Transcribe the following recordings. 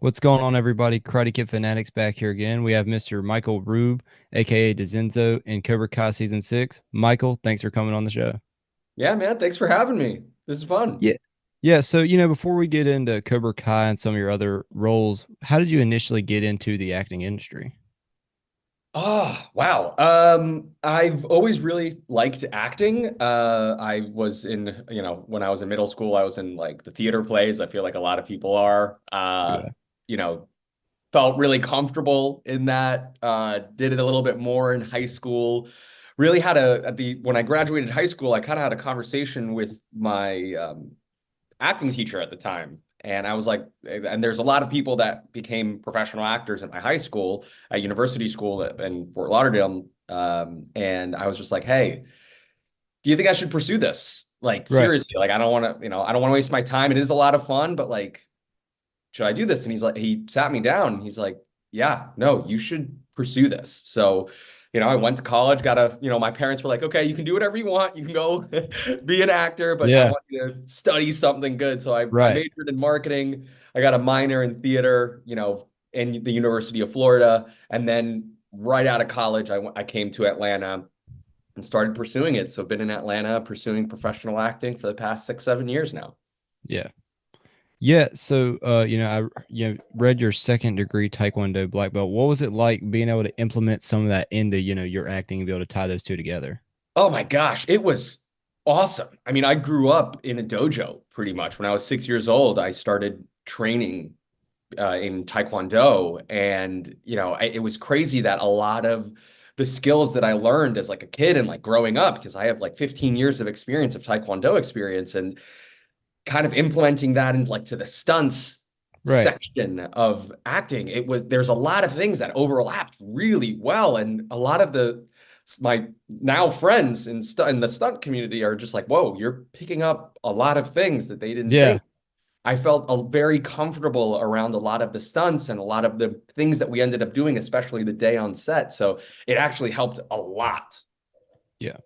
What's going on, everybody? Karate Kid Fanatics back here again. We have Mr. Michael Rube, aka Denzo, in Cobra Kai Season 6. Michael, thanks for coming on the show. Yeah, man. Thanks for having me. This is fun. Yeah. Yeah, so before we get into Cobra Kai and some of your other roles, how did you initially get into the acting industry? Oh, wow. I've always really liked acting. I was in, when I was in middle school, I was in like the theater plays. I feel like a lot of people are. Yeah. You know, Felt really comfortable in that. Did it a little bit more in high school. Really had a at the when I graduated high school, I kind of had a conversation with my acting teacher at the time. And I was like, and there's a lot of people that became professional actors at my high school, at university school in Fort Lauderdale. And I was just like, hey, do you think I should pursue this? Like, Right. seriously, like, I don't want to, I don't want to waste my time. It is a lot of fun, but like, should I do this? And he's like, he sat me down. And he's like, yeah, no, you should pursue this. So, I went to college, my parents were like, okay, you can do whatever you want. You can go be an actor, but I Yeah. want you to study something good. So I Right. majored in marketing. I got a minor in theater, in the University of Florida. And then right out of college, I came to Atlanta and started pursuing it. So I've been in Atlanta pursuing professional acting for the past 6, 7 years now. Yeah. Yeah, so I read your second degree Taekwondo black belt. What was it like being able to implement some of that into, your acting and be able to tie those two together? Oh my gosh, it was awesome. I mean, I grew up in a dojo pretty much. When I was 6 years old, I started training in Taekwondo. And, it was crazy that a lot of the skills that I learned as like a kid and like growing up, because I have like 15 years of experience of Taekwondo experience and kind of implementing that into like to the stunts Right. section of acting, there's a lot of things that overlapped really well. And a lot of my now friends in the stunt community are just like, whoa, you're picking up a lot of things that they didn't Yeah. think. I felt very comfortable around a lot of the stunts and a lot of the things that we ended up doing, especially the day on set. So it actually helped a lot. Yeah.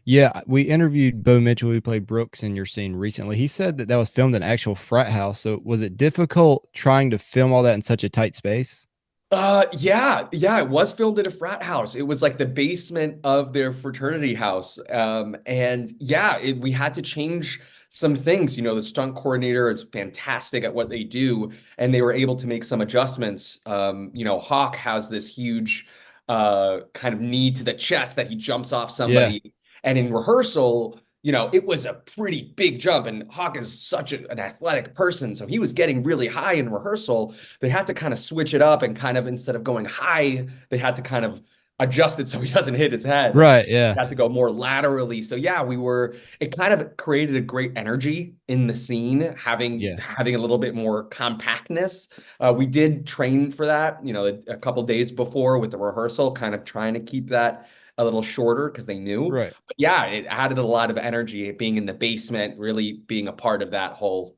Yeah, we interviewed Bo Mitchell, who played Brooks in your scene recently. He said that that was filmed in an actual frat house. So was it difficult trying to film all that in such a tight space? Yeah, it was filmed at a frat house. It was like the basement of their fraternity house. And yeah, we had to change some things. The stunt coordinator is fantastic at what they do, and they were able to make some adjustments. Hawk has this huge kind of knee to the chest that he jumps off Yeah. somebody. And in rehearsal, it was a pretty big jump, and Hawk is such an athletic person, so he was getting really high in rehearsal. They had to kind of switch it up and kind of instead of going high, they had to kind of adjust it so he doesn't hit his head. Right. Yeah. They had to go more laterally. So yeah, it kind of created a great energy in the scene, having Yeah. having a little bit more compactness. We did train for that, a couple days before with the rehearsal, kind of trying to keep that a little shorter because they knew. Right. But yeah, it added a lot of energy being in the basement, really being a part of that whole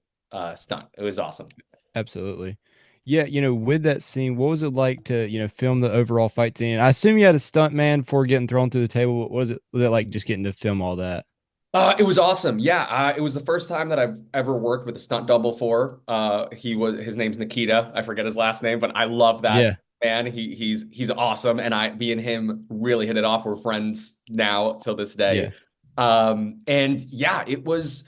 stunt. It was awesome. Absolutely. Yeah, with that scene, what was it like to, film the overall fight scene? I assume you had a stunt man before getting thrown through the table. What was it like just getting to film all that? It was awesome. Yeah, it was the first time that I've ever worked with a stunt double for. His name's Nikita. I forget his last name, but I love that Yeah. man. He's awesome, and me and him really hit it off. We're friends now till this Yeah. day. And yeah, it was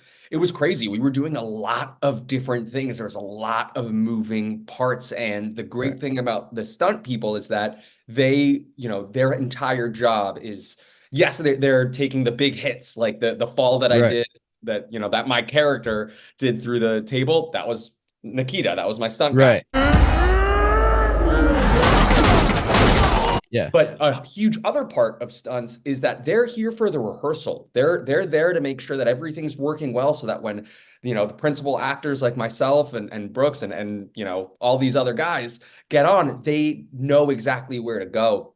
crazy. We were doing a lot of different things. There was a lot of moving parts, and the Right. great thing about the stunt people is that their entire job is yes, they're taking the big hits, like the fall that I Right. did, that my character did through the table. That was Nikita. That was my stunt guy. Right. Yeah. But a huge other part of stunts is that they're here for the rehearsal. They're there to make sure that everything's working well, so that when the principal actors like myself and Brooks and all these other guys get on, they know exactly where to go.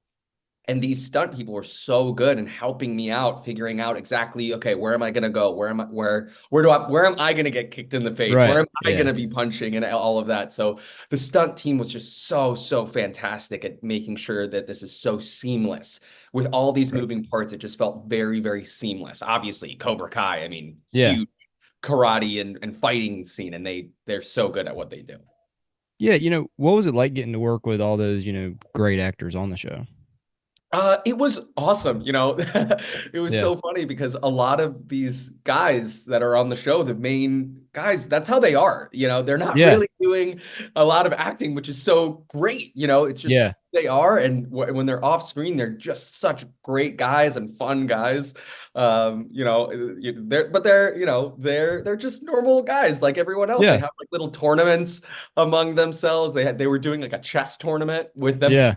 And these stunt people were so good in helping me out, figuring out exactly, okay, where am I gonna go? Where am I gonna get kicked in the face? Where Right. am I Yeah. gonna be punching and all of that? So the stunt team was just so fantastic at making sure that this is so seamless. With all these Right. moving parts, it just felt very seamless. Obviously, Cobra Kai, I mean, Yeah. huge karate and fighting scene, and they're so good at what they do. Yeah, what was it like getting to work with all those, great actors on the show? It was awesome. It was Yeah. so funny because a lot of these guys that are on the show, the main guys, that's how they are. They're not Yeah. really doing a lot of acting, which is so great. It's just Yeah. they are, and when they're off screen, they're just such great guys and fun guys. They're just normal guys like everyone else. They Yeah. have like little tournaments among themselves. They were doing like a chess tournament with them Yeah.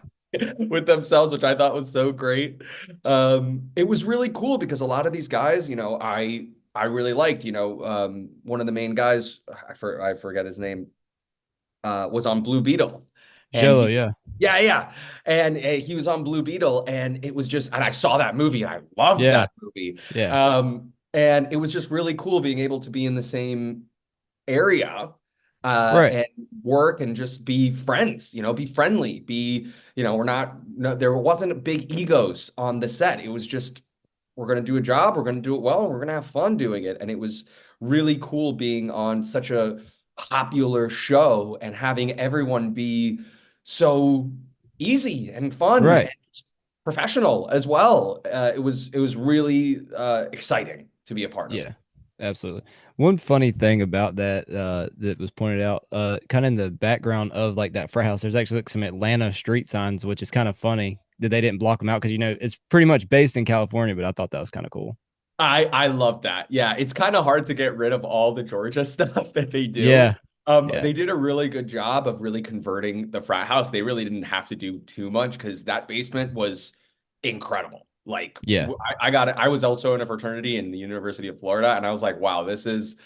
with themselves, which I thought was so great. It was really cool because a lot of these guys, I really liked. One of the main guys, I forget his name, was on Blue Beetle, and Jello, yeah. yeah, yeah, and he was on Blue Beetle, and it was just, and I saw that movie, and I loved Yeah. that movie, Yeah. and it was just really cool being able to be in the same area Right. and work and just be friends, be friendly, we're not, no, there wasn't big egos on the set. It was just, we're going to do a job, we're going to do it well, and we're going to have fun doing it. And it was really cool being on such a popular show and having everyone be so easy and fun and Right. professional as well. It was really exciting to be a part of. Yeah. Absolutely. One funny thing about that that was pointed out, kind of in the background of like that frat house, there's actually like some Atlanta street signs, which is kind of funny that they didn't block them out because it's pretty much based in California, but I thought that was kind of cool. I love that. Yeah, it's kind of hard to get rid of all the Georgia stuff that they do. Yeah. Yeah. They did a really good job of really converting the frat house. They really didn't have to do too much because that basement was incredible. Like Yeah. I got it. I was also in a fraternity in the University of Florida, and I was like, wow, this is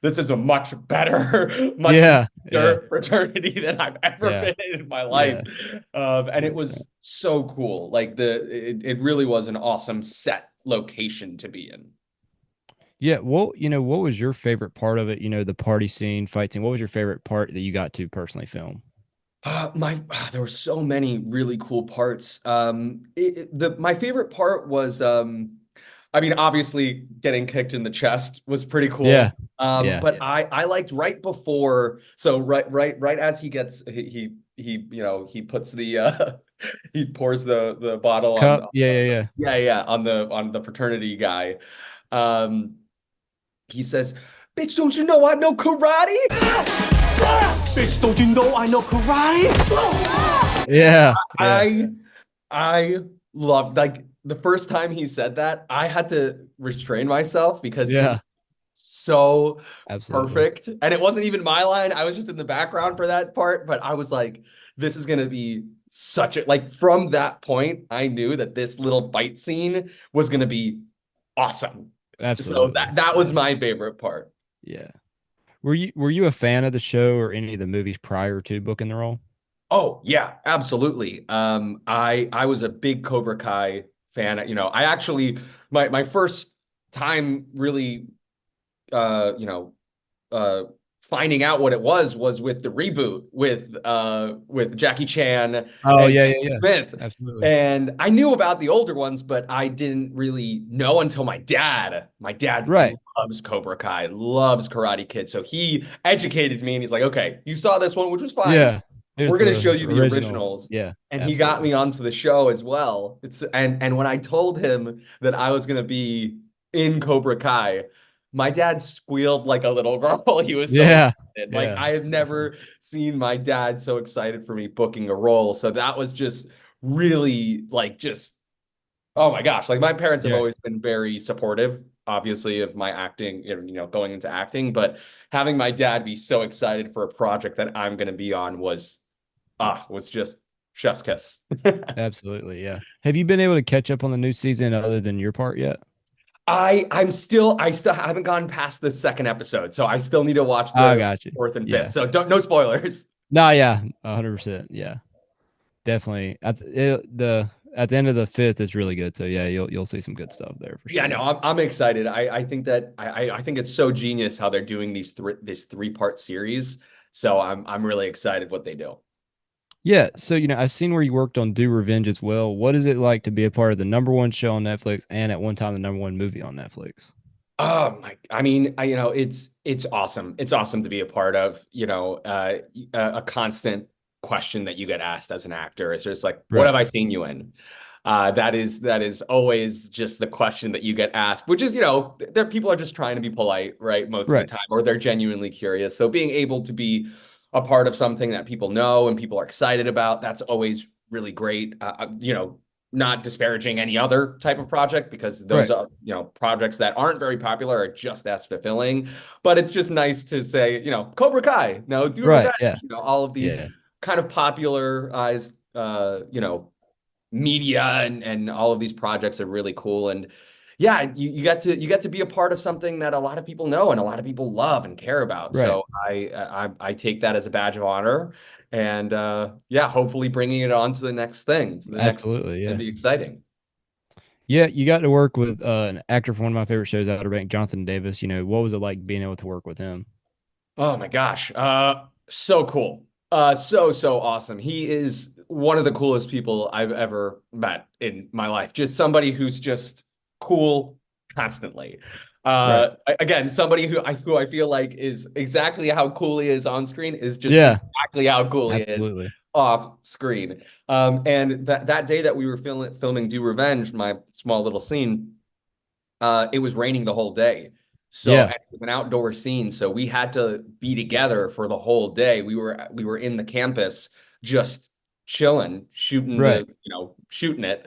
a much better, much Yeah. Yeah. nicer fraternity than I've ever Yeah. been in my life. Yeah. And it 100%. was so cool. Like it really was an awesome set location to be in. Yeah. Well, what was your favorite part of it? The party scene, fight scene. What was your favorite part that you got to personally film? There were so many really cool parts. My favorite part was, I mean, obviously getting kicked in the chest was pretty Yeah. cool. Yeah. But I liked right before, so right as he gets he puts the he pours the bottle on, Cup. Yeah. Yeah. Yeah. yeah, yeah, on the fraternity guy. Um, he says, "Bitch, don't you know I know karate?" Bitch, don't you know I know karate? Yeah. Yeah. I I loved, like, the first time he said that, I had to restrain myself because it was Yeah. so Absolutely. perfect. And it wasn't even my line. I was just in the background for that part, but I was like, this is gonna be such a, like, from that point, I knew that this little fight scene was gonna be awesome. So Absolutely. that was Yeah. my favorite part. Yeah. Were you a fan of the show or any of the movies prior to booking the role? Oh yeah, absolutely. I was a big Cobra Kai fan. I actually, my first time really you know uh finding out what it was with the reboot with Jackie Chan Oh, and yeah, yeah, Kevin yeah. Smith. Absolutely. And I knew about the older ones, but I didn't really know until my dad. My dad Right. loves Cobra Kai, loves Karate Kid. So he educated me and he's like, okay, you saw this one, which was fine. Yeah. Here's We're going to show the you the original. originals. Yeah, And he got absolutely. me onto the show as well. And when I told him that I was going to be in Cobra Kai, my dad squealed like a little girl. He was so Yeah. excited. Like, Yeah. I have That's awesome. never seen my dad so excited for me booking a role. So that was just really, like, just, oh my gosh. Like, my parents have Yeah. always been very supportive, obviously, of my acting, going into acting, but having my dad be so excited for a project that I'm going to be on was just chef's kiss. Absolutely. Yeah. Have you been able to catch up on the new season other than your part yet? I still haven't gone past the second episode, so I still need to watch I the got you. fourth and fifth. Yeah. So don't, no spoilers. No, yeah. 100%. Yeah. Definitely. At the end of the fifth is really good. So yeah, you'll see some good stuff there for Yeah, no, sure. I'm excited. I think that I think it's so genius how they're doing this three-part series. So I'm really excited what they do. Yeah, so I've seen where you worked on Do Revenge as well. What is it like to be a part of the number one show on Netflix and at one time the number one movie on Netflix? I mean, it's awesome. It's awesome to be a part of, a constant question that you get asked as an actor is just like, what Right. have I seen you in? That is always just the question that you get asked, which is, there people are just trying to be polite, right? Most of the Right. time, or they're genuinely curious. So being able to be a part of something that people know and people are excited about, that's always really great. Not disparaging any other type of project because those Right. are, projects that aren't very popular are just as fulfilling. But it's just nice to say, Cobra Kai, no, do Right. revenge, Yeah. all of these Yeah. kind of popularized, media and all of these projects are really cool. And yeah, you get to be a part of something that a lot of people know and a lot of people love and care about. Right. So I take that as a badge of honor. And yeah, hopefully bringing it on to the next thing, to the next Absolutely. and Yeah. be exciting. Yeah. You got to work with an actor from one of my favorite shows, Outer Banks, Jonathan Davis. What was it like being able to work with him? Oh my gosh. So cool. So awesome. He is one of the coolest people I've ever met in my life. Just somebody who's just cool constantly. Right. Again, somebody who I feel like is exactly how cool he is on screen is just Yeah. exactly how cool he is Absolutely. off screen. And that day that we were filming Do Revenge, my small little scene, it was raining the whole day. So Yeah. and it was an outdoor scene, so we had to be together for the whole day. We were in the campus just chilling, Right. shooting it.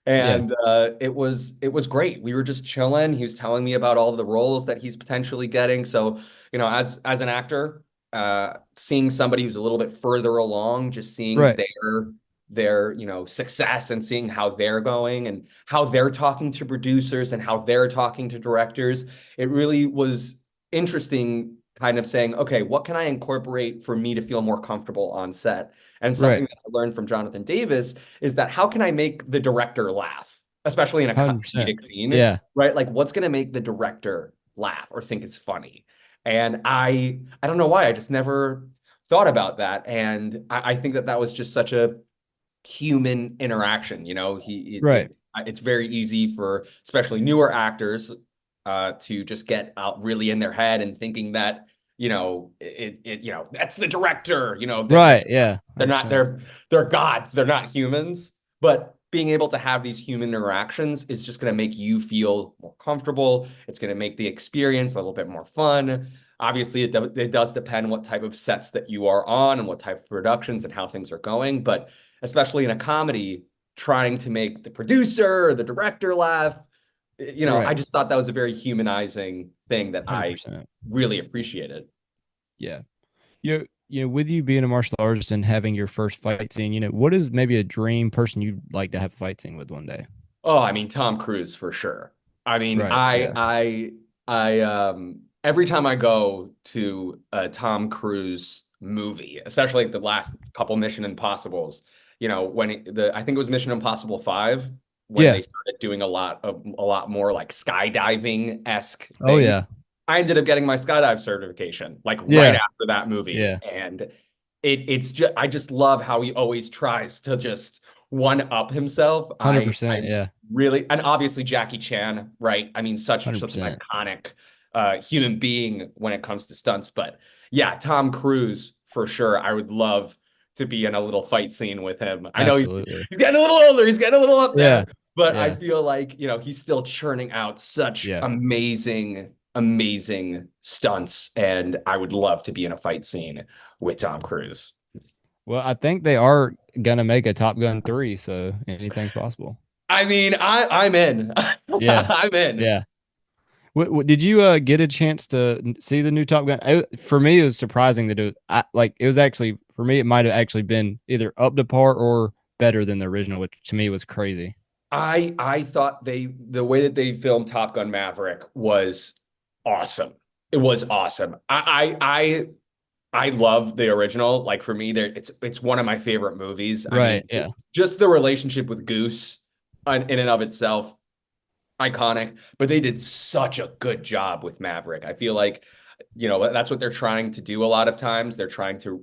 Yeah. And it was great. We were just chilling. He was telling me about all of the roles that he's potentially getting. So, as an actor, seeing somebody who's a little bit further along, just seeing Right. their success and seeing how they're going and how they're talking to producers and how they're talking to directors, it really was interesting, kind of saying, okay, what can I incorporate for me to feel more comfortable on set? And something Right. that I learned from Jonathan Davis is that how can I make the director laugh, especially in a 100%. comedic scene, Yeah. right? Like what's going to make the director laugh or think it's funny? And I don't know why, I just never thought about that. And I think that was just such a human interaction. Right. It's very easy for especially newer actors to just get out really in their head and thinking that that's the director. Right. Yeah. They're not 100%. they're gods. They're not humans. But being able to have these human interactions is just going to make you feel more comfortable. It's going to make the experience a little bit more fun. Obviously, it does depend what type of sets that you are on and what type of productions and how things are going. But especially in a comedy, trying to make the producer or the director laugh, I Right. just thought that was a very humanizing thing that I 100%. really appreciated. Yeah. With you being a martial artist and having your first fight scene, what is maybe a dream person you'd like to have a fight scene with one day? Oh, I mean, Tom Cruise for sure. I mean, Right. Yeah. every time I go to a Tom Cruise movie, especially like the last couple Mission Impossibles, I think it was Mission Impossible 5 when Yeah. they started doing a lot more like skydiving-esque Oh things. yeah. I ended up getting my skydive certification like right Yeah. after that movie. Yeah. And it's just I just love how he always tries to just one up himself. I 100%. Yeah. really, and obviously Jackie Chan, right? I mean, such an 100%. iconic human being when it comes to stunts. But yeah, Tom Cruise for sure. I would love to be in a little fight scene with him. I know he's Absolutely. he's getting a little older, he's getting a little up Yeah. there, but I Yeah. feel like he's still churning out such Yeah. amazing stunts, and I would love to be in a fight scene with Tom Cruise. Well, I think they are gonna make a Top Gun 3, so anything's possible. I mean, I'm in. Yeah. I'm in. Yeah. Did you get a chance to see the new Top Gun? For me, it was surprising that it was actually for me. It might have actually been either up to par or better than the original, which to me was crazy. I thought the way that they filmed Top Gun Maverick was awesome. It was awesome. I love the original. Like for me, there it's one of my favorite movies. I Right. mean, Yeah. just the relationship with Goose in and of itself, iconic. But they did such a good job with Maverick. I feel like That's what they're trying to do a lot of times. They're trying to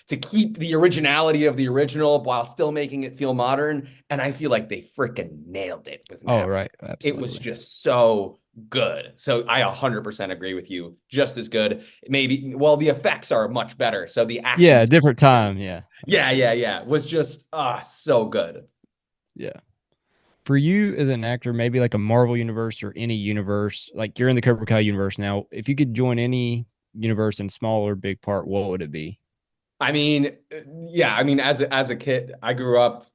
keep the originality of the original while still making it feel modern. And I feel like they freaking nailed it with Oh, Maverick. right. It was Absolutely. just so good. So I 100% agree with you. Just as good. Maybe, well, the effects are much better. So the action, Yeah, different time. Yeah, yeah, yeah, absolutely. yeah, was just so good. Yeah. For you as an actor, maybe like a Marvel universe or any universe, like you're in the Cobra Kai universe now. If you could join any universe in small or big part, what would it be? I mean, yeah, I mean, as a kid, I grew up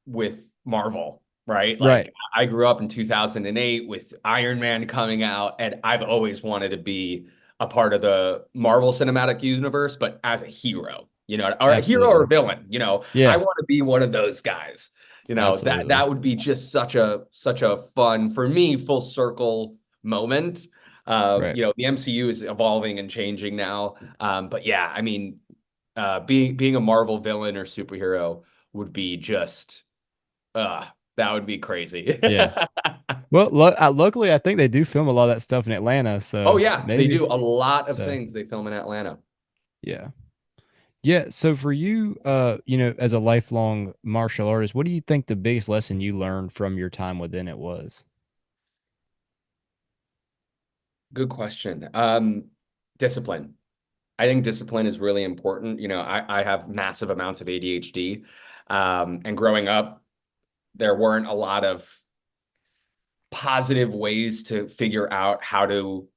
with Marvel, right? Right. Like I grew up in 2008 with Iron Man coming out, and I've always wanted to be a part of the Marvel Cinematic Universe, but as a hero, or a hero or Absolutely. villain, I Yeah, want to be one of those guys. That absolutely. that would be just such a fun for me, full circle moment. Right. The MCU is evolving and changing now. But yeah, I mean, being a Marvel villain or superhero would be just uh that would be crazy. Yeah. Well, luckily, I think they do film a lot of that stuff in Atlanta, Oh so yeah, they maybe. do a lot of So, things they film in Atlanta. yeah. Yeah, so for you, as a lifelong martial artist, what do you think the biggest lesson you learned from your time within it was? Good question. Discipline. I think discipline is really important. I have massive amounts of ADHD. And growing up, there weren't a lot of positive ways to figure out how to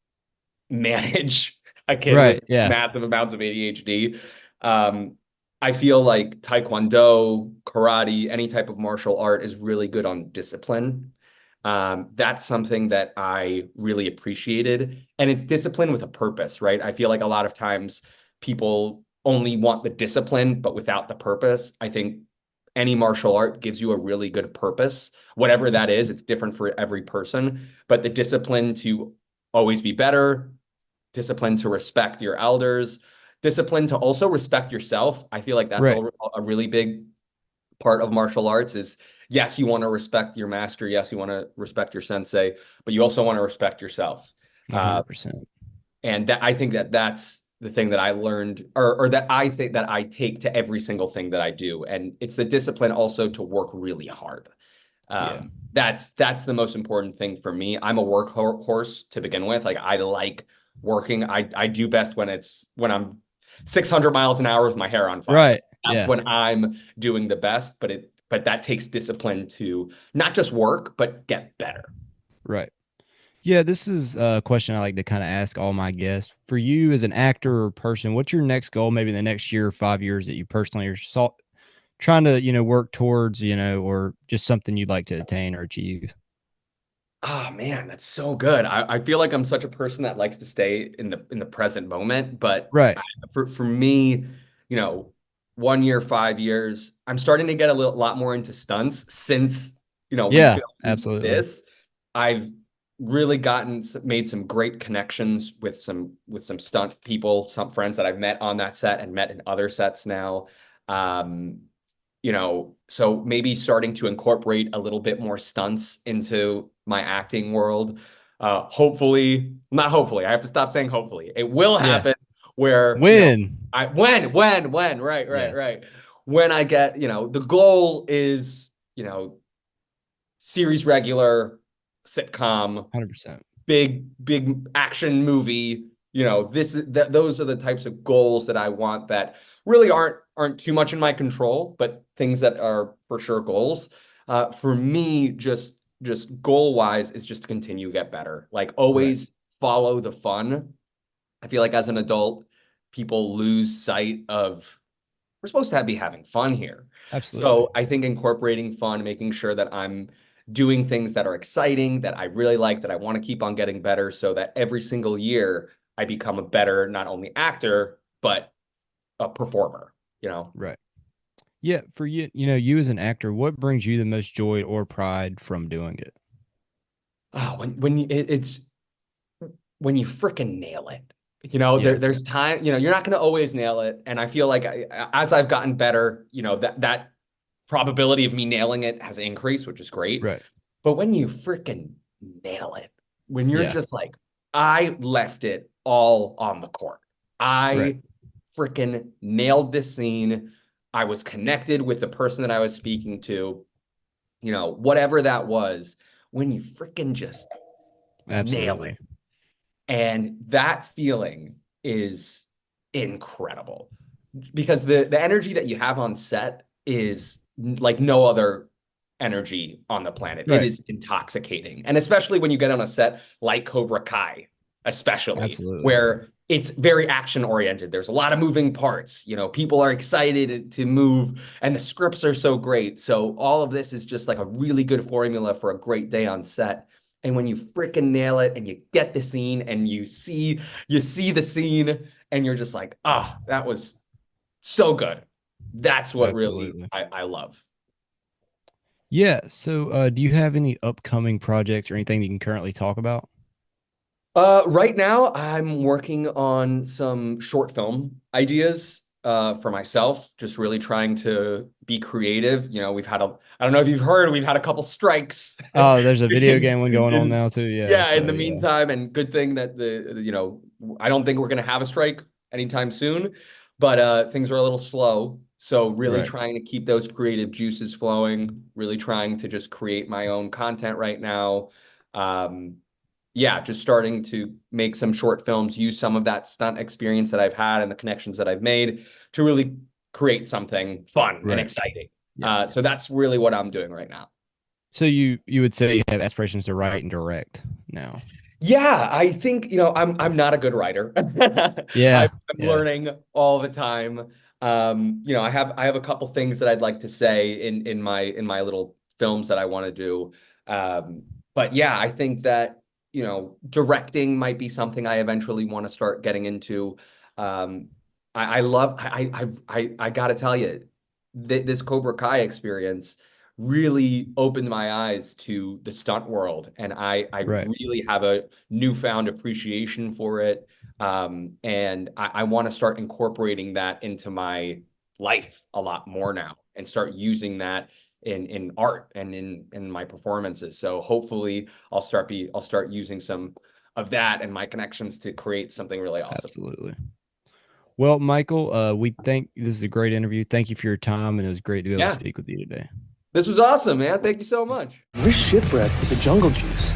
manage a kid with Right, yeah. massive amounts of ADHD. Um, I feel like Taekwondo, karate, any type of martial art is really good on discipline. That's something that I really appreciated. And it's discipline with a purpose, right? I feel like a lot of times people only want the discipline, but without the purpose. I think any martial art gives you a really good purpose. Whatever that is, it's different for every person, but the discipline to always be better, discipline to respect your elders, discipline to also respect yourself. I feel like that's Right. a really big part of martial arts is yes, you want to respect your master. Yes, you want to respect your sensei, but you also want to respect yourself. Uh, 100%. and that I think that that's the thing that I learned or that I think that I take to every single thing that I do. And it's the discipline also to work really hard. Yeah. That's the most important thing for me. I'm a workhorse to begin with. Like I like working. I do best when I'm 600 miles an hour with my hair on fire. Right. That's Yeah. when I'm doing the best. But that takes discipline to not just work, but get better. Right. Yeah, this is a question I like to kind of ask all my guests. For you as an actor or person, what's your next goal, maybe in the next year or 5 years that you personally are trying to, work towards, or just something you'd like to attain or achieve? Oh man, that's so good. I feel like I'm such a person that likes to stay in the present moment, but Right. for me, you know, 1 year, 5 years, I'm starting to get a lot more into stunts since we Yeah, filmed absolutely. this. I've really made some great connections with some stunt people, some friends that I've met on that set and met in other sets now. Um, so maybe starting to incorporate a little bit more stunts into my acting world. Not hopefully, I have to stop saying hopefully. It will Yeah. happen where, Win. right, right, Yeah. right. When I get, the goal is, series regular, sitcom, 100%. big action movie. Those are the types of goals that I want that really aren't too much in my control, but things that are for sure goals. For me, just goal wise is just to continue to get better. Like Right. always follow the fun. I feel like as an adult, people lose sight of we're supposed to be having fun here. Absolutely. So I think incorporating fun, making sure that I'm doing things that are exciting, that I really like, that I want to keep on getting better, so that every single year I become a better, not only actor, but a performer, you know? Right. Yeah, for you, you as an actor, what brings you the most joy or pride from doing it? Oh, it's when you freaking nail it. Yeah. There's time, you're not going to always nail it. And I feel like as I've gotten better, that probability of me nailing it has increased, which is great. Right. But when you freaking nail it, when you're Yeah. just like I left it all on the court. Right. I freaking nailed this scene. I was connected with the person that I was speaking to, whatever that was, when you freaking just nail it. Absolutely. And that feeling is incredible because the energy that you have on set is like no other energy on the planet. It Right. is intoxicating. And especially when you get on a set like Cobra Kai, especially Absolutely. where it's very action oriented. There's a lot of moving parts. People are excited to move and the scripts are so great. So all of this is just like a really good formula for a great day on set. And when you freaking nail it and you get the scene and you see the scene and you're just like, ah, that was so good. That's what really Absolutely. I love. Yeah. So, do you have any upcoming projects or anything that you can currently talk about? Right now I'm working on some short film ideas for myself, just really trying to be creative. I don't know if you've heard, we've had a couple strikes Oh, there's a video in, game one going on in now too. Yeah. yeah, in So the yeah. meantime, and good thing that I don't think we're gonna have a strike anytime soon, but things are a little slow. So really Right. trying to keep those creative juices flowing, really trying to just create my own content right now. Um, yeah, just starting to make some short films, use some of that stunt experience that I've had and the connections that I've made to really create something fun and Right. exciting. Yeah. So that's really what I'm doing right now. So you would say you have aspirations to write and direct now? Yeah, I think, I'm not a good writer. I'm, Yeah. I'm Yeah. learning all the time. I have a couple things that I'd like to say in my little films that I want to do. But yeah, I think that, directing might be something I eventually want to start getting into. Um, I love I gotta tell you, th this Cobra Kai experience really opened my eyes to the stunt world, and I Right. really have a newfound appreciation for it. And I want to start incorporating that into my life a lot more now and start using that in art and in my performances. So hopefully I'll start using some of that and my connections to create something really awesome. Absolutely. Well, Michael, we think this is a great interview. Thank you for your time, and it was great to be able to Yeah, speak with you today. this was awesome, man. Thank you so much. We're shipwrecked with the jungle juice.